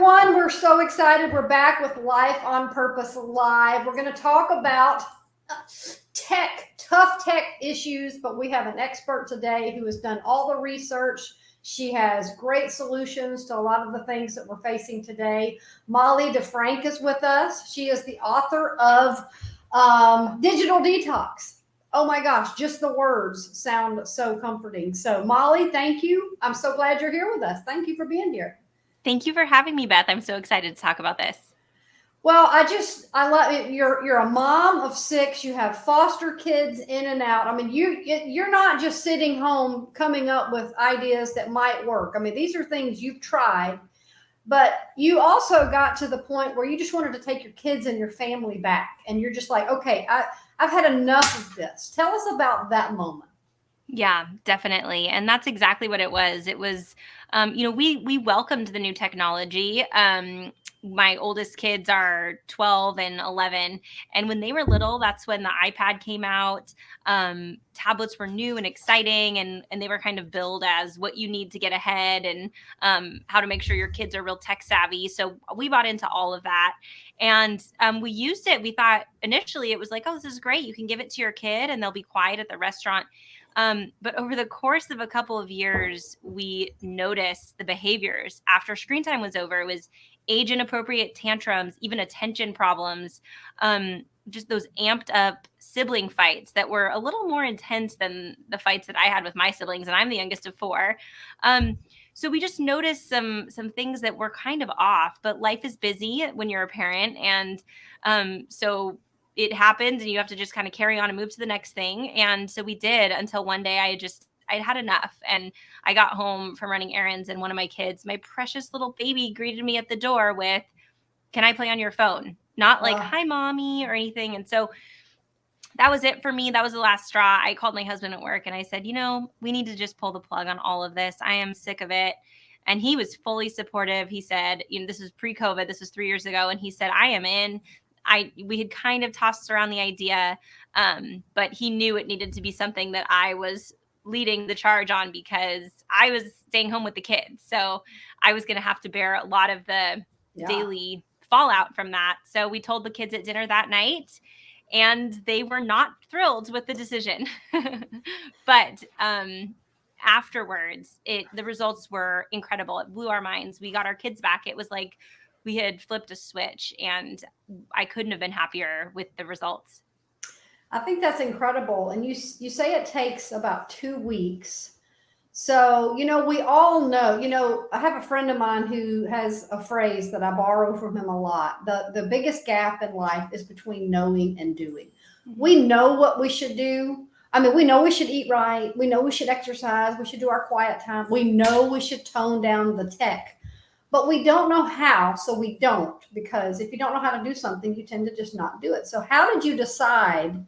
everyone. We're so excited. We're back with Life on Purpose Live. We're going to talk about tough tech issues, but we have an expert today who has done all the research. She has great solutions to a lot of the things that we're facing today. Molly DeFrank is with us. She is the author of Digital Detox. Oh my gosh, just the words sound so comforting. So, Molly, thank you. I'm so glad you're here with us. Thank you for being here. Thank you for having me, Beth. I'm so excited to talk about this. Well, I love it. You're a mom of six. You have foster kids in and out. I mean, you're not just sitting home coming up with ideas that might work. I mean, these are things you've tried, but you also got to the point where you just wanted to take your kids and your family back, and you're just like, okay, I've had enough of this. Tell us about that moment. Yeah, definitely. And that's exactly what it was. It was, we welcomed the new technology. My oldest kids are 12 and 11. And when they were little, that's when the iPad came out. Tablets were new and exciting, and they were kind of billed as what you need to get ahead and how to make sure your kids are real tech savvy. So we bought into all of that. And we used it. We thought initially it was like, oh, this is great. You can give it to your kid and they'll be quiet at the restaurant. But over the course of a couple of years, we noticed the behaviors after screen time was over. It was age inappropriate tantrums, even attention problems, just those amped up sibling fights that were a little more intense than the fights that I had with my siblings. And I'm the youngest of four. So we just noticed some things that were kind of off, but life is busy when you're a parent. And so it happens and you have to just kind of carry on and move to the next thing. And so we did until one day I'd had enough. And I got home from running errands, and one of my kids, my precious little baby, greeted me at the door with, "Can I play on your phone?" Not like, "Hi, mommy," or anything. And so that was it for me. That was the last straw. I called my husband at work and I said, we need to just pull the plug on all of this. I am sick of it. And he was fully supportive. He said, this was pre-COVID. This was 3 years ago. And he said, I am in. We had kind of tossed around the idea, but he knew it needed to be something that I was leading the charge on because I was staying home with the kids. So I was going to have to bear a lot of the daily fallout from that. So we told the kids at dinner that night, and they were not thrilled with the decision. But afterwards, the results were incredible. It blew our minds. We got our kids back. It was like we had flipped a switch, and I couldn't have been happier with the results. I think that's incredible. And you say it takes about 2 weeks. So, we all know, I have a friend of mine who has a phrase that I borrow from him a lot. The biggest gap in life is between knowing and doing. We know what we should do. I mean, we know we should eat right. We know we should exercise. We should do our quiet time. We know we should tone down the tech, but we don't know how. So we don't, because if you don't know how to do something, you tend to just not do it. So how did you decide,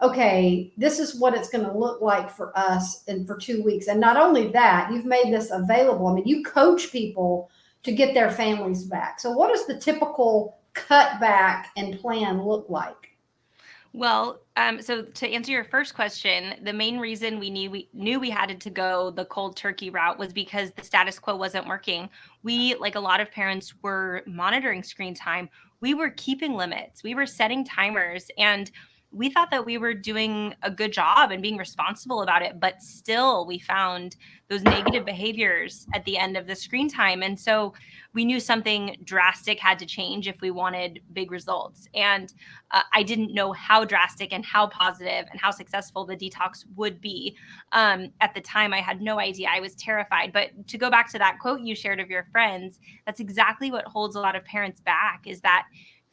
okay, this is what it's going to look like for us and for 2 weeks? And not only that, you've made this available. I mean, you coach people to get their families back. So what does the typical cutback and plan look like? Well, so to answer your first question, the main reason we knew we had to go the cold turkey route was because the status quo wasn't working. We, like a lot of parents, were monitoring screen time. We were keeping limits. We were setting timers, and we thought that we were doing a good job and being responsible about it, but still we found those negative behaviors at the end of the screen time. And so we knew something drastic had to change if we wanted big results. And I didn't know how drastic and how positive and how successful the detox would be. At the time, I had no idea. I was terrified. But to go back to that quote you shared of your friends, that's exactly what holds a lot of parents back, is that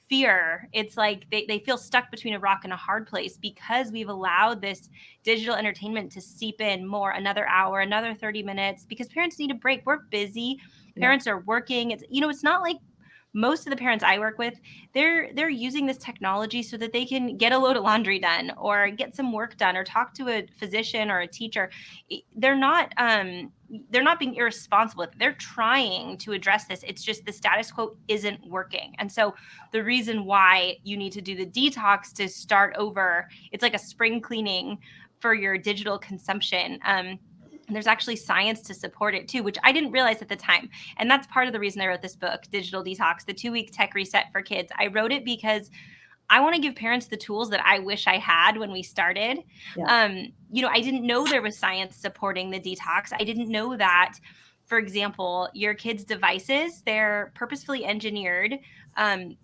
fear. It's like they feel stuck between a rock and a hard place because we've allowed this digital entertainment to seep in more, another hour, another 30 minutes, because parents need a break. We're busy. Parents are working. It's not like most of the parents I work with, they're using this technology so that they can get a load of laundry done or get some work done or talk to a physician or a teacher. They're not being irresponsible. They're trying to address this. It's just the status quo isn't working. And so the reason why you need to do the detox to start over, it's like a spring cleaning for your digital consumption. And there's actually science to support it too, which I didn't realize at the time. And that's part of the reason I wrote this book, Digital Detox, the 2-week tech reset for kids. I wrote it because I want to give parents the tools that I wish I had when we started. Yeah. I didn't know there was science supporting the detox. I didn't know that, for example, your kids' devices, they're purposefully engineered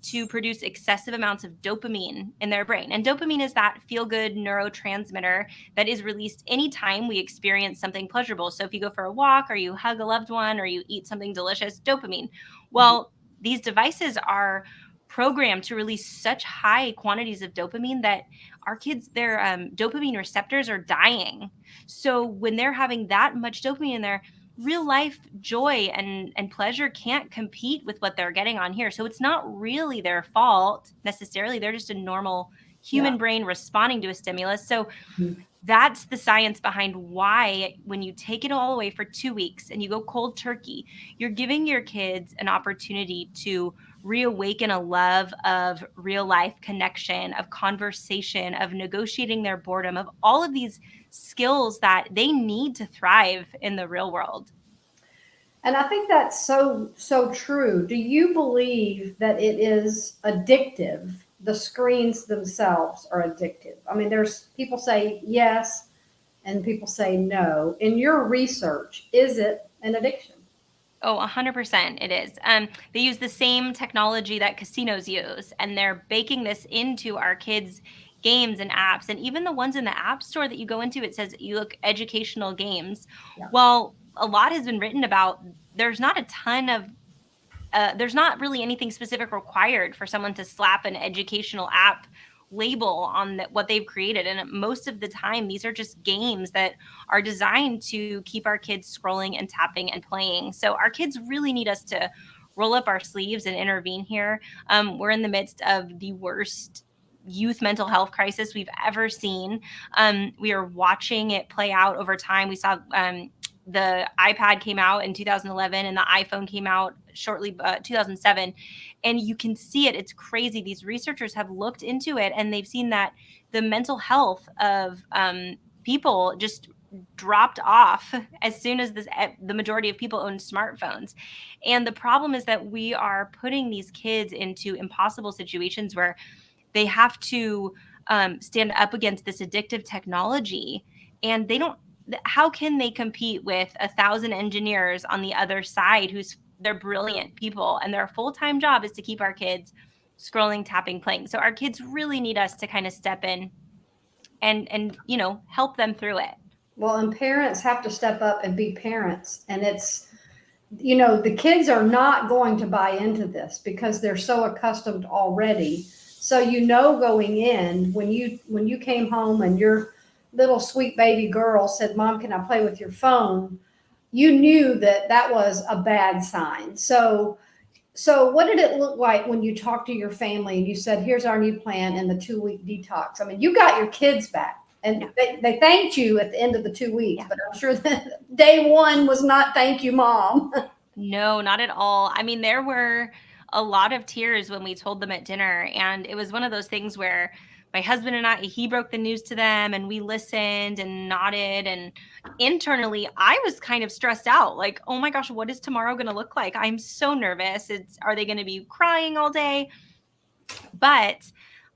to produce excessive amounts of dopamine in their brain. And dopamine is that feel-good neurotransmitter that is released anytime we experience something pleasurable. So if you go for a walk or you hug a loved one or you eat something delicious, dopamine. Well, these devices are programmed to release such high quantities of dopamine that our kids, their dopamine receptors are dying. So when they're having that much dopamine in there, real life joy and pleasure can't compete with what they're getting on here. So it's not really their fault necessarily. They're just a normal Yeah. human brain responding to a stimulus. So Mhm. that's the science behind why, when you take it all away for 2 weeks and you go cold turkey, you're giving your kids an opportunity to reawaken a love of real life connection, of conversation, of negotiating their boredom, of all of these skills that they need to thrive in the real world. And I think that's so true. Do you believe that it is addictive? The screens themselves are addictive. I mean, there's people say yes and people say no. In your research, is it an addiction? Oh, 100% it is. They use the same technology that casinos use, and they're baking this into our kids' games and apps. And even the ones in the app store that you go into, it says you look educational games. Yeah. Well, a lot has been written about. There's not a ton of there's not really anything specific required for someone to slap an educational app label on what they've created. And most of the time, these are just games that are designed to keep our kids scrolling and tapping and playing. So our kids really need us to roll up our sleeves and intervene here. We're in the midst of the worst youth mental health crisis we've ever seen. We are watching it play out over time. We saw the iPad came out in 2011 and the iPhone came out shortly 2007, and you can see it. It's crazy. These researchers have looked into it and they've seen that the mental health of people just dropped off as soon as the majority of people own smartphones. And the problem is that we are putting these kids into impossible situations where they have to stand up against this addictive technology, and they don't. How can they compete with 1,000 engineers on the other side who's they're brilliant people and their full-time job is to keep our kids scrolling, tapping, playing. So our kids really need us to kind of step in and help them through it. Well, and parents have to step up and be parents. And it's, the kids are not going to buy into this because they're so accustomed already. So, going in, when you came home and your little sweet baby girl said, "Mom, can I play with your phone?" You knew that that was a bad sign. So what did it look like when you talked to your family and you said, "Here's our new plan and the 2-week detox"? I mean, you got your kids back. And Yeah. they thanked you at the end of the 2 weeks, Yeah. but I'm sure that day one was not "thank you, Mom." No, not at all. I mean, there were a lot of tears when we told them at dinner. And it was one of those things where my husband and he broke the news to them and we listened and nodded. And internally, I was kind of stressed out like, oh my gosh, what is tomorrow going to look like? I'm so nervous. Are they going to be crying all day? But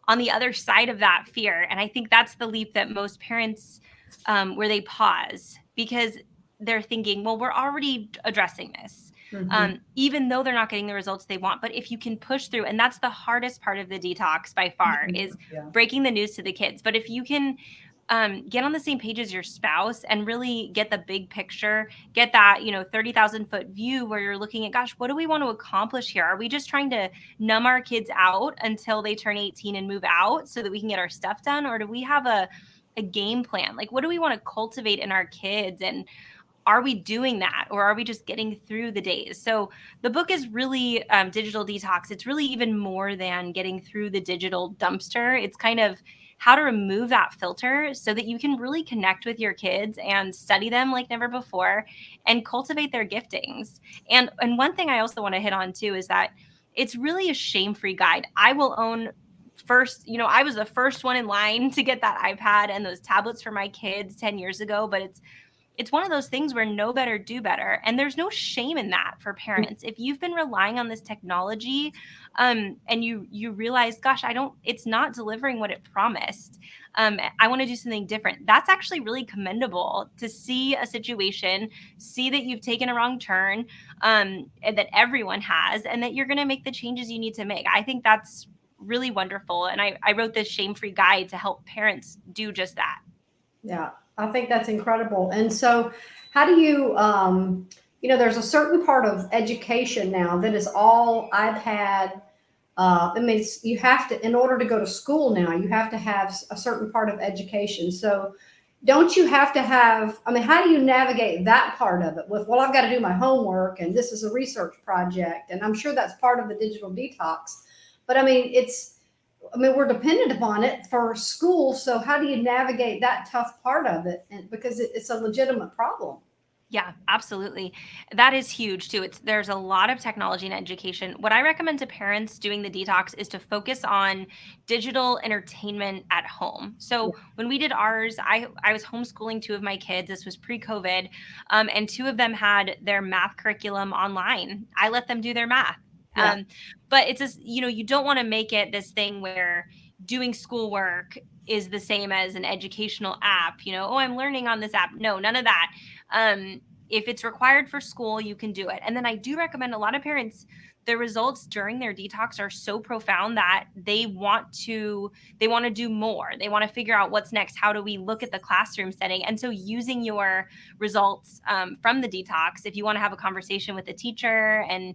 on the other side of that fear, and I think that's the leap that most parents, where they pause because they're thinking, well, we're already addressing this, Mhm. even though they're not getting the results they want. But if you can push through, and that's the hardest part of the detox by far, is Yeah. breaking the news to the kids. But if you can get on the same page as your spouse and really get the big picture, get that 30,000 foot view where you're looking at, gosh, what do we want to accomplish here? Are we just trying to numb our kids out until they turn 18 and move out so that we can get our stuff done? Or do we have a game plan? Like, what do we want to cultivate in our kids? And are we doing that, or are we just getting through the days? So the book is really Digital Detox. It's really even more than getting through the digital dumpster. It's kind of how to remove that filter so that you can really connect with your kids and study them like never before and cultivate their giftings. And one thing I also want to hit on too is that it's really a shame-free guide. I will own first, I was the first one in line to get that iPad and those tablets for my kids 10 years ago, but it's one of those things where know better, do better. And there's no shame in that for parents. If you've been relying on this technology, and you realize, gosh, it's not delivering what it promised. I want to do something different. That's actually really commendable to see a situation, see that you've taken a wrong turn, and that everyone has, and that you're going to make the changes you need to make. I think that's really wonderful. And I wrote this shame-free guide to help parents do just that. Yeah, I think that's incredible. And so, how do you, there's a certain part of education now that is all iPad. I mean, you have to, in order to go to school now, you have to have a certain part of education. So, don't you have to have, I mean, how do you navigate that part of it with, well, I've got to do my homework and this is a research project. And I'm sure that's part of the digital detox. But I mean, we're dependent upon it for school. So how do you navigate that tough part of it? And because it's a legitimate problem. Yeah, absolutely. That is huge too. There's a lot of technology in education. What I recommend to parents doing the detox is to focus on digital entertainment at home. Yeah. So when we did ours, I was homeschooling two of my kids. This was pre-COVID, and two of them had their math curriculum online. I let them do their math. Yeah. But it's just, you don't want to make it this thing where doing schoolwork is the same as an educational app. Oh, I'm learning on this app. No, none of that. If it's required for school, you can do it. And then I do recommend a lot of parents, the results during their detox are so profound that they want to do more. They want to figure out what's next. How do we look at the classroom setting? And so using your results from the detox, if you want to have a conversation with the teacher and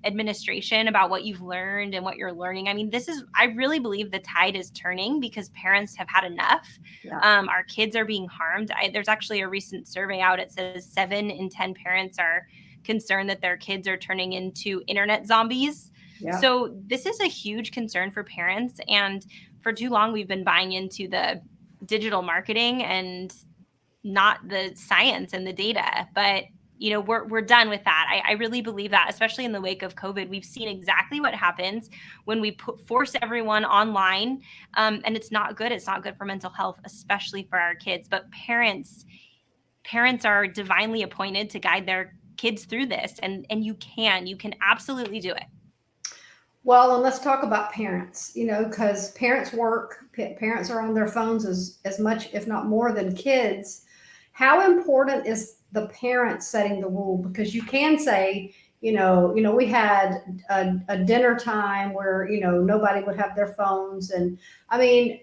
administration about what you've learned and what you're learning. I mean, I really believe the tide is turning because parents have had enough. Yeah. Our kids are being harmed. There's actually a recent survey out. It says 7 in 10 parents are concerned that their kids are turning into internet zombies. Yeah. So this is a huge concern for parents. And for too long, we've been buying into the digital marketing and not the science and the data. But we're done with that. I really believe that, especially in the wake of COVID, we've seen exactly what happens when we force everyone online, and it's not good. It's not good for mental health, especially for our kids. But parents are divinely appointed to guide their kids through this, and you can absolutely do it. Well, and let's talk about parents, because parents work, parents are on their phones as much, if not more than kids. How important is the parent setting the rule? Because you can say, we had a dinner time where, nobody would have their phones. And I mean,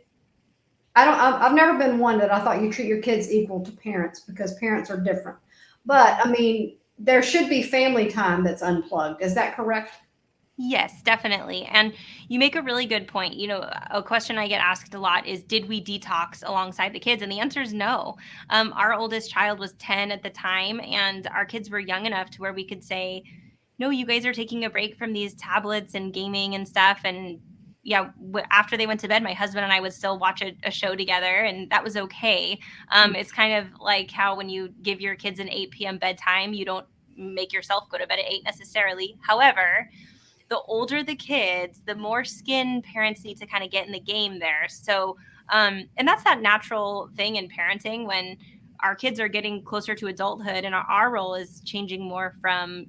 I've never been one that I thought you treat your kids equal to parents because parents are different. But I mean, there should be family time that's unplugged. Is that correct? Yes, definitely. And you make a really good point. A question I get asked a lot is, did we detox alongside the kids? And the answer is no. Our oldest child was 10 at the time, and our kids were young enough to where we could say, no, you guys are taking a break from these tablets and gaming and stuff. And yeah, after they went to bed, my husband and I would still watch a show together, and that was okay. It's kind of like how when you give your kids an 8 p.m. bedtime, you don't make yourself go to bed at 8 necessarily. However, the older the kids, the more skin parents need to kind of get in the game there. So, and that's that natural thing in parenting when our kids are getting closer to adulthood and our role is changing more from,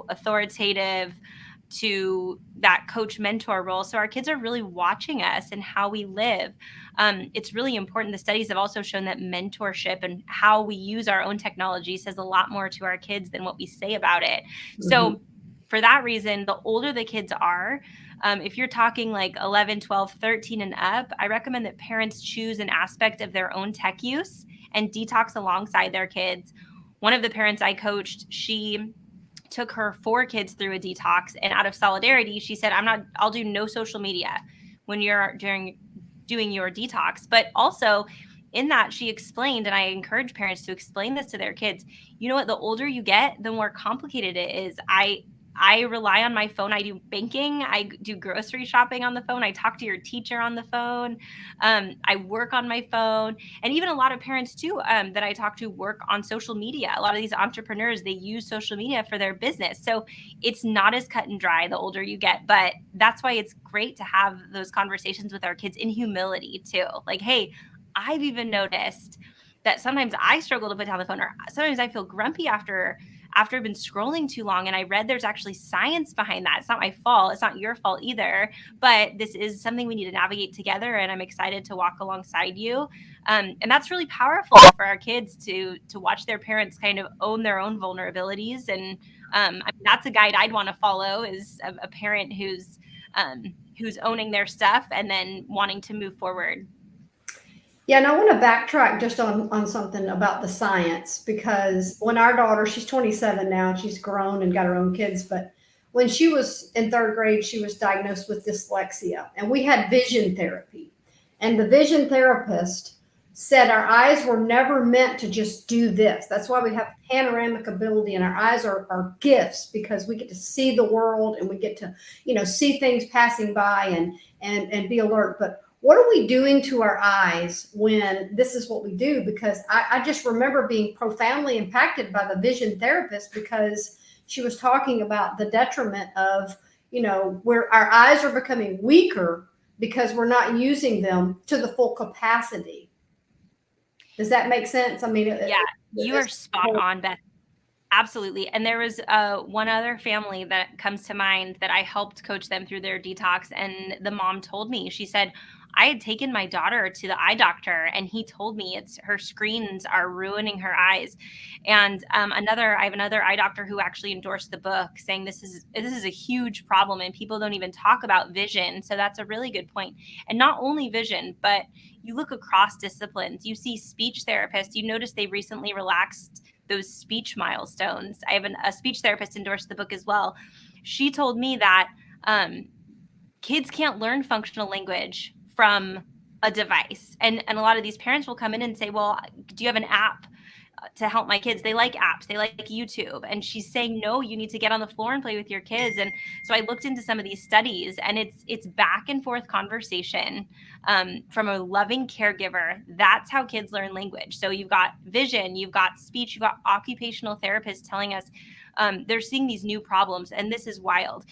authoritative to that coach mentor role. So our kids are really watching us and how we live. It's really important. The studies have also shown that mentorship and how we use our own technology says a lot more to our kids than what we say about it. Mm-hmm. So for that reason, the older the kids are, if you're talking like 11, 12, 13 and up, I recommend that parents choose an aspect of their own tech use and detox alongside their kids. One of the parents I coached, she took her 4 kids through a detox, and out of solidarity, she said, I'll do no social media when you're doing your detox. But also in that, she explained, and I encourage parents to explain this to their kids. You know what? The older you get, the more complicated it is. I rely on my phone. I do banking. I do grocery shopping on the phone. I talk to your teacher on the phone. I work on my phone. And even a lot of parents too that I talk to work on social media. A lot of these entrepreneurs, they use social media for their business. So it's not as cut and dry the older you get. But that's why it's great to have those conversations with our kids in humility too. Like, hey, I've even noticed that sometimes I struggle to put down the phone, or sometimes I feel grumpy after I've been scrolling too long. And I read there's actually science behind that. It's not my fault. It's not your fault either. But this is something we need to navigate together. And I'm excited to walk alongside you. And that's really powerful for our kids to watch their parents kind of own their own vulnerabilities. And I mean, that's a guide I'd want to follow, is a parent who's owning their stuff and then wanting to move forward. Yeah, and I want to backtrack just on something about the science, because when our daughter, she's 27 now, and she's grown and got her own kids, but when she was in third grade, she was diagnosed with dyslexia, and we had vision therapy. And the vision therapist said our eyes were never meant to just do this. That's why we have panoramic ability, and our eyes are gifts, because we get to see the world and we get to, see things passing by and be alert. But what are we doing to our eyes when this is what we do? Because I just remember being profoundly impacted by the vision therapist, because she was talking about the detriment of, where our eyes are becoming weaker because we're not using them to the full capacity. Does that make sense? I mean, Yeah, you are spot on, Beth. Absolutely. And there was one other family that comes to mind that I helped coach them through their detox. And the mom told me, she said, I had taken my daughter to the eye doctor, and he told me it's her screens are ruining her eyes. And I have another eye doctor who actually endorsed the book, saying this is a huge problem and people don't even talk about vision. So that's a really good point. And not only vision, but you look across disciplines. You see speech therapists. You notice they recently relaxed those speech milestones. I have a speech therapist endorsed the book as well. She told me that kids can't learn functional language from a device. And a lot of these parents will come in and say, well, do you have an app to help my kids? They like apps, they like YouTube. And she's saying, no, you need to get on the floor and play with your kids. And so I looked into some of these studies, and it's back and forth conversation from a loving caregiver. That's how kids learn language. So you've got vision, you've got speech, you've got occupational therapists telling us they're seeing these new problems, and this is wild.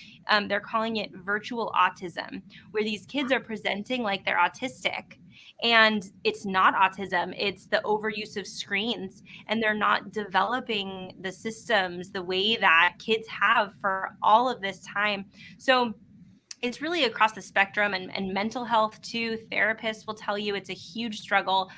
They're calling it virtual autism, where these kids are presenting like they're autistic, and it's not autism. It's the overuse of screens, and they're not developing the systems the way that kids have for all of this time. So it's really across the spectrum, and mental health too. Therapists will tell you it's a huge struggle.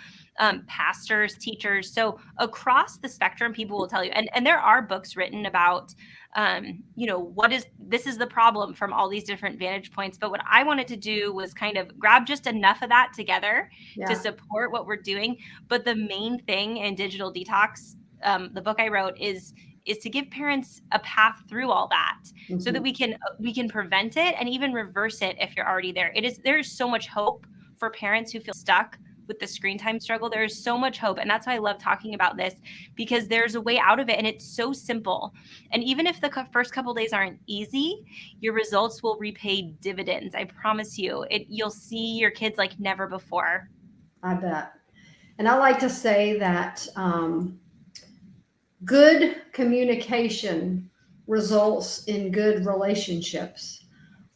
Pastors, teachers. So across the spectrum, people will tell you, and there are books written about, this is the problem from all these different vantage points. But what I wanted to do was kind of grab just enough of that together to support what we're doing. But the main thing in Digital Detox, the book I wrote, is to give parents a path through all that, so that we can prevent it and even reverse it if you're already there. There's so much hope for parents who feel stuck with the screen time struggle. There is so much hope. And that's why I love talking about this, because there's a way out of it, and it's so simple. And even if the first couple days aren't easy, your results will repay dividends. I promise you. You'll see your kids like never before. I bet. And I like to say that good communication results in good relationships.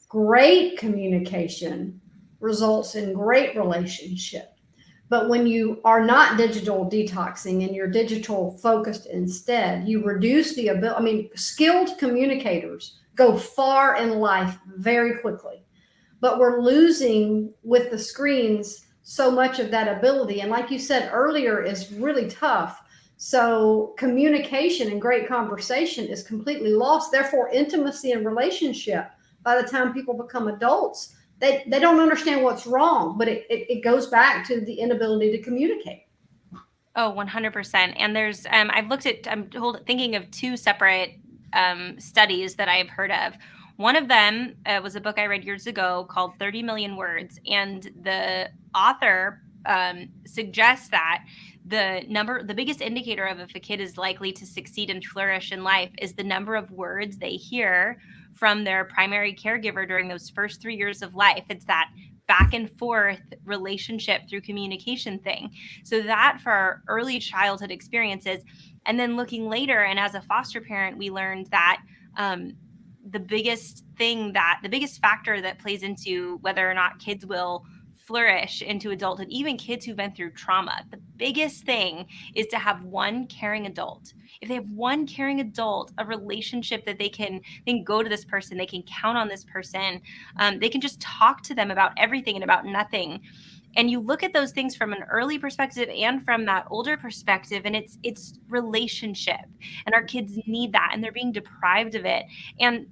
Great communication results in great relationship. But when you are not digital detoxing and you're digital focused instead, you reduce the ability. I mean, skilled communicators go far in life very quickly, but we're losing with the screens so much of that ability. And like you said earlier, is really tough. So communication and great conversation is completely lost. Therefore, intimacy and relationship, by the time people become adults, they don't understand what's wrong, but it goes back to the inability to communicate. Oh, 100%. And I'm thinking of two separate studies that I've heard of. One of them was a book I read years ago called 30 Million Words. And the author suggests that the biggest indicator of if a kid is likely to succeed and flourish in life is the number of words they hear from their primary caregiver during those first 3 years of life. It's that back and forth relationship through communication thing. So that for our early childhood experiences, and then looking later, and as a foster parent, we learned that the biggest factor that plays into whether or not kids will flourish into adulthood, even kids who've been through trauma, the biggest thing is to have one caring adult. If they have one caring adult, a relationship that they can go to this person, they can count on this person, they can just talk to them about everything and about nothing. And you look at those things from an early perspective and from that older perspective, and it's relationship, and our kids need that, and they're being deprived of it. And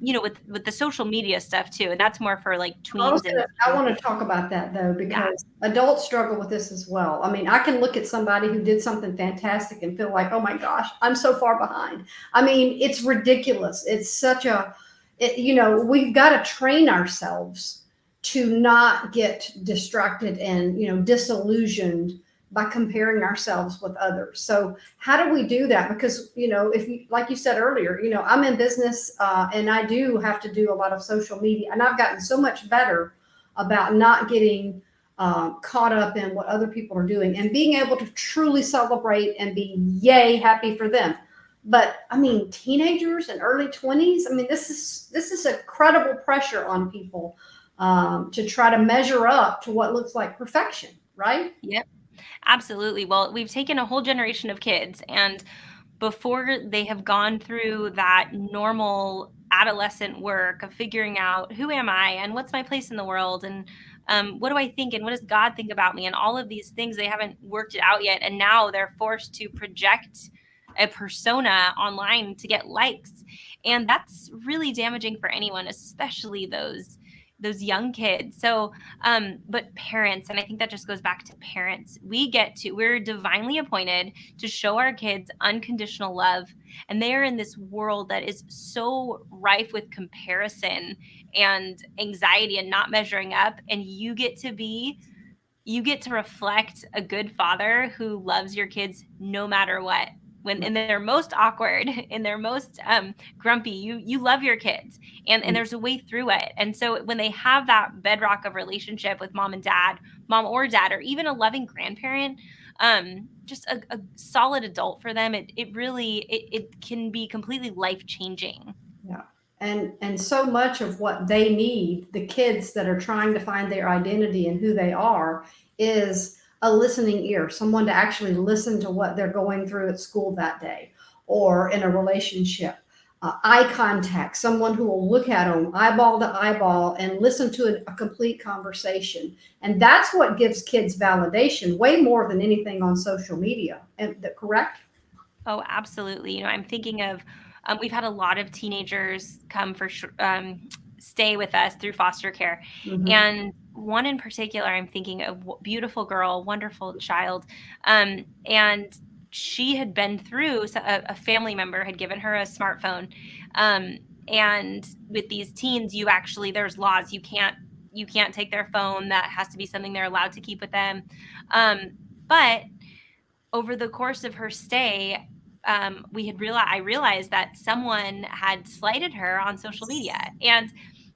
with the social media stuff too, and that's more for like tweens and I want to talk about that though, yeah. because adults struggle with this as well. I mean, I can look at somebody who did something fantastic and feel like, oh my gosh, I'm so far behind. I mean, it's ridiculous. It's such we've got to train ourselves to not get distracted and, disillusioned by comparing ourselves with others. So how do we do that? Because, if you, like you said earlier, I'm in business and I do have to do a lot of social media, and I've gotten so much better about not getting caught up in what other people are doing and being able to truly celebrate and be yay happy for them. But I mean, teenagers and early 20s, I mean, this is incredible pressure on people to try to measure up to what looks like perfection, right? Yep. Absolutely. Well, we've taken a whole generation of kids, and before they have gone through that normal adolescent work of figuring out who am I and what's my place in the world, and what do I think and what does God think about me, and all of these things, they haven't worked it out yet, and now they're forced to project a persona online to get likes, and that's really damaging for anyone, especially those young kids. So but parents, and I think that just goes back to parents, we're divinely appointed to show our kids unconditional love, and they are in this world that is so rife with comparison and anxiety and not measuring up, and you get to reflect a good father who loves your kids no matter what. When in their most awkward, in their most grumpy, you love your kids, and there's a way through it. And so when they have that bedrock of relationship with mom and dad, mom or dad, or even a loving grandparent, just a solid adult for them, it really it can be completely life changing. Yeah. And so much of what they need, the kids that are trying to find their identity and who they are, is a listening ear, someone to actually listen to what they're going through at school that day or in a relationship. Eye contact, someone who will look at them eyeball to eyeball and listen to a complete conversation. And that's what gives kids validation way more than anything on social media. Correct? Oh, absolutely. I'm thinking of, we've had a lot of teenagers come stay with us through foster care. Mm-hmm. And one in particular, I'm thinking of beautiful girl, wonderful child. And she had been through, so a family member had given her a smartphone. Um, and with these teens, there's laws. You can't take their phone. That has to be something they're allowed to keep with them. But over the course of her stay, I realized that someone had slighted her on social media, and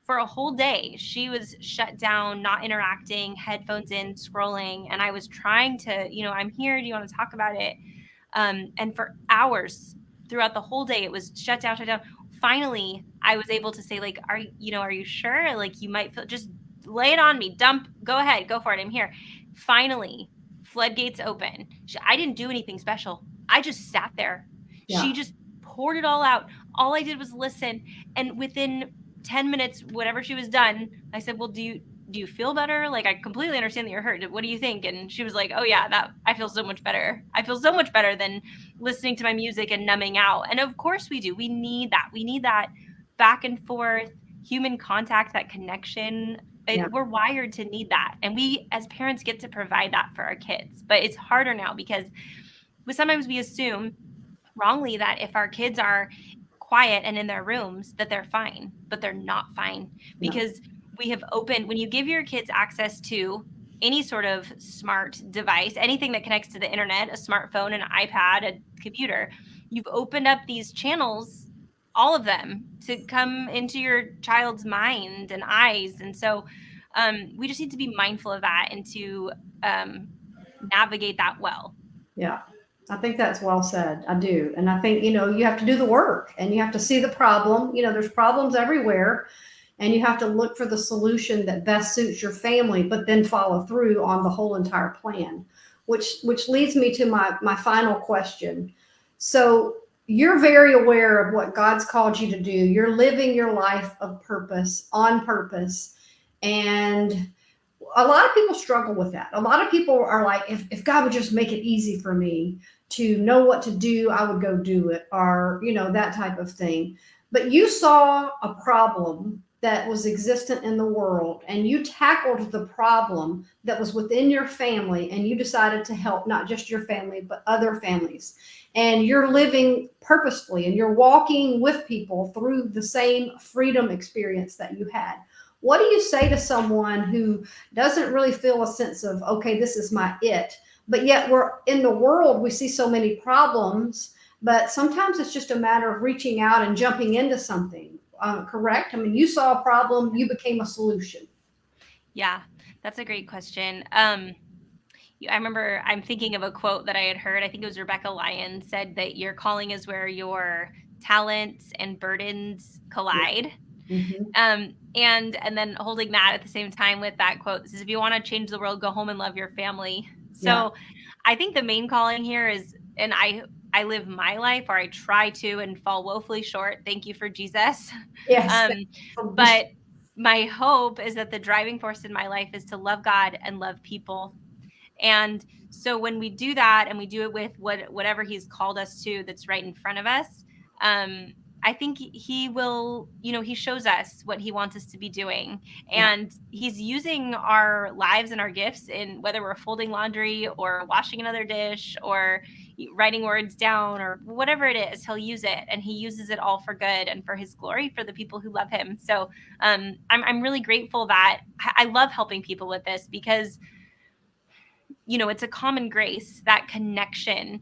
for a whole day she was shut down, not interacting, headphones in, scrolling. And I was trying to, I'm here. Do you want to talk about it? And for hours throughout the whole day, it was shut down, shut down. Finally, I was able to say, like, are you sure? Like, you might feel, just lay it on me, go ahead, go for it. I'm here. Finally, floodgates open. I didn't do anything special. I just sat there. She Yeah. just poured it all out. All I did was listen. And within 10 minutes, whenever she was done, I said, well, do you feel better? Like, I completely understand that you're hurt. What do you think? And she was like, oh yeah, that I feel so much better. I feel so much better than listening to my music and numbing out. And of course we do. We need that. We need that back and forth human contact, that connection. Yeah. We're wired to need that. And we as parents get to provide that for our kids. But it's harder now because sometimes we assume wrongly that if our kids are quiet and in their rooms that they're fine, but they're not fine, No. because we have opened, when you give your kids access to any sort of smart device, anything that connects to the internet, a smartphone, an iPad, a computer, you've opened up these channels, all of them, to come into your child's mind and eyes. And so we just need to be mindful of that and to navigate that well. Yeah, I think that's well said. I do. And I think, you have to do the work and you have to see the problem. There's problems everywhere. and you have to look for the solution that best suits your family, but then follow through on the whole entire plan. Which leads me to my final question. So you're very aware of what God's called you to do. You're living your life of purpose on purpose. And a lot of people struggle with that. A lot of people are like, if God would just make it easy for me to know what to do, I would go do it, or, that type of thing. But you saw a problem that was existent in the world, and you tackled the problem that was within your family, and you decided to help not just your family, but other families. And you're living purposefully, and you're walking with people through the same freedom experience that you had. What do you say to someone who doesn't really feel a sense of, okay, this is my it, but yet we're in the world, we see so many problems, but sometimes it's just a matter of reaching out and jumping into something. Correct? I mean, you saw a problem, you became a solution. Yeah, that's a great question. I remember I'm thinking of a quote that I had heard. I think it was Rebecca Lyon said that your calling is where your talents and burdens Yeah. collide. Hmm. And then holding that at the same time with that quote, this is, if you want to change the world, go home and love your family. Yeah. So I think the main calling here is, and I live my life, or I try to, and fall woefully short. Thank you for Jesus. Yes. um, but my hope is that the driving force in my life is to love God and love people. And so when we do that, and we do it with whatever he's called us to that's right in front of us, um, I think he will, he shows us what he wants us to be doing. Yeah. And he's using our lives and our gifts, in whether we're folding laundry or washing another dish or writing words down or whatever it is. He'll use it, and he uses it all for good and for his glory, for the people who love him. So I'm really grateful that I love helping people with this, because it's a common grace, that connection,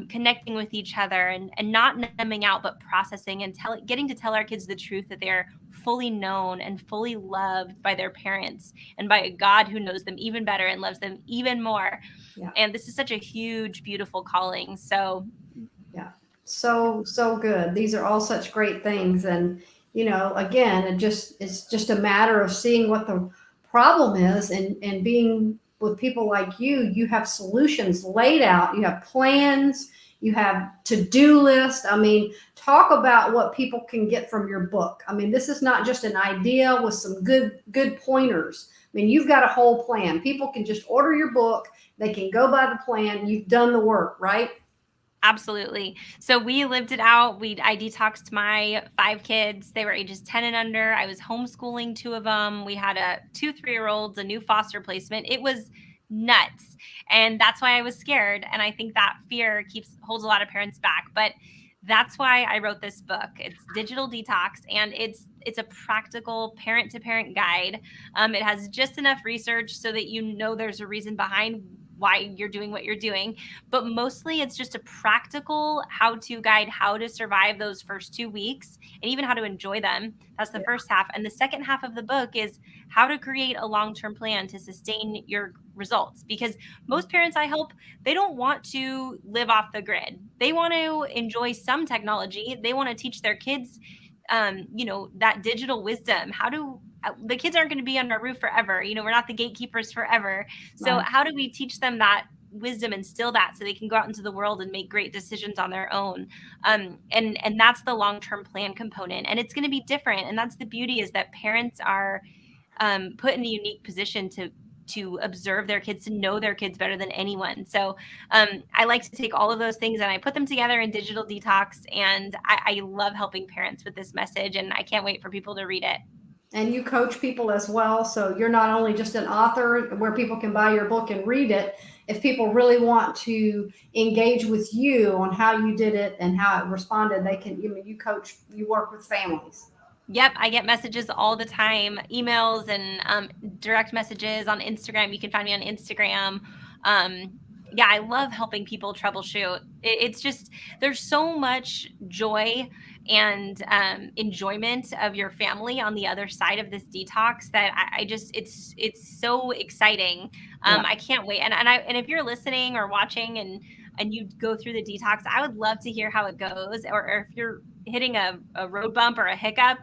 connecting with each other, and not numbing out, but processing, and getting to tell our kids the truth, that they're fully known and fully loved by their parents, and by a God who knows them even better and loves them even more. Yeah. And this is such a huge, beautiful calling. So, Yeah. yeah. So good. These are all such great things. And, again, it's just a matter of seeing what the problem is, and being with people like you have solutions laid out, you have plans, you have to-do list. I mean, talk about what people can get from your book. I mean, this is not just an idea with some good pointers. I mean, you've got a whole plan. People can just order your book, they can go by the plan, you've done the work, right? Absolutely. So we lived it out. I detoxed my 5 kids. They were ages 10 and under. I was homeschooling 2 of them. We had two 3-year-olds, a new foster placement. It was nuts. And that's why I was scared. And I think that fear holds a lot of parents back. But that's why I wrote this book. It's Digital Detox, and it's a practical parent to parent guide. It has just enough research so that there's a reason behind why you're doing what you're doing, but mostly it's just a practical how-to guide, how to survive those first 2 weeks, and even how to enjoy them. That's the Yeah. first half. And the second half of the book is how to create a long-term plan to sustain your results. Because most parents I help, they don't want to live off the grid. They want to enjoy some technology. They want to teach their kids, that digital wisdom. The kids aren't going to be on our roof forever. We're not the gatekeepers forever. So Right. how do we teach them that wisdom, instill that, so they can go out into the world and make great decisions on their own? And that's the long-term plan component, and it's going to be different. And that's the beauty, is that parents are put in a unique position to observe their kids, to know their kids better than anyone. So I like to take all of those things and I put them together in Digital Detox, and I love helping parents with this message, and I can't wait for people to read it. And you coach people as well. So you're not only just an author where people can buy your book and read it. If people really want to engage with you on how you did it and how it responded, they can, you coach, you work with families. Yep, I get messages all the time, emails and direct messages on Instagram. You can find me on Instagram. Yeah, I love helping people troubleshoot. It's just, there's so much joy and enjoyment of your family on the other side of this detox, that I just, it's so exciting. Yeah. I can't wait. And if you're listening or watching, and you go through the detox, I would love to hear how it goes, or if you're hitting a road bump or a hiccup,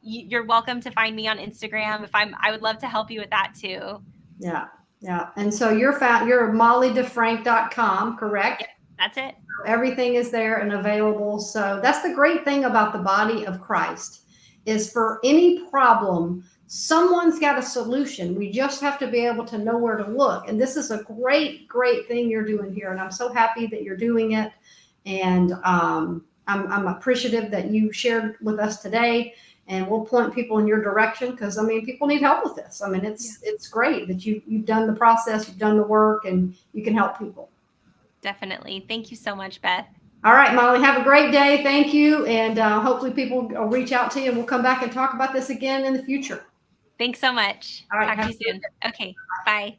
you're welcome to find me on Instagram. I would love to help you with that too. Yeah. Yeah. And so you're mollydefrank.com, correct? Yep, that's it. Everything is there and available. So that's the great thing about the body of Christ, is for any problem, someone's got a solution. We just have to be able to know where to look. And this is a great, great thing you're doing here. And I'm so happy that you're doing it. And I'm appreciative that you shared with us today. And we'll point people in your direction, because I mean, people need help with this. I mean, it's great that you've done the process, you've done the work, and you can help people. Definitely. Thank you so much, Beth. All right, Molly, have a great day. Thank you. And hopefully people will reach out to you, and we'll come back and talk about this again in the future. Thanks so much. All right, Talk to you soon. Okay. Bye.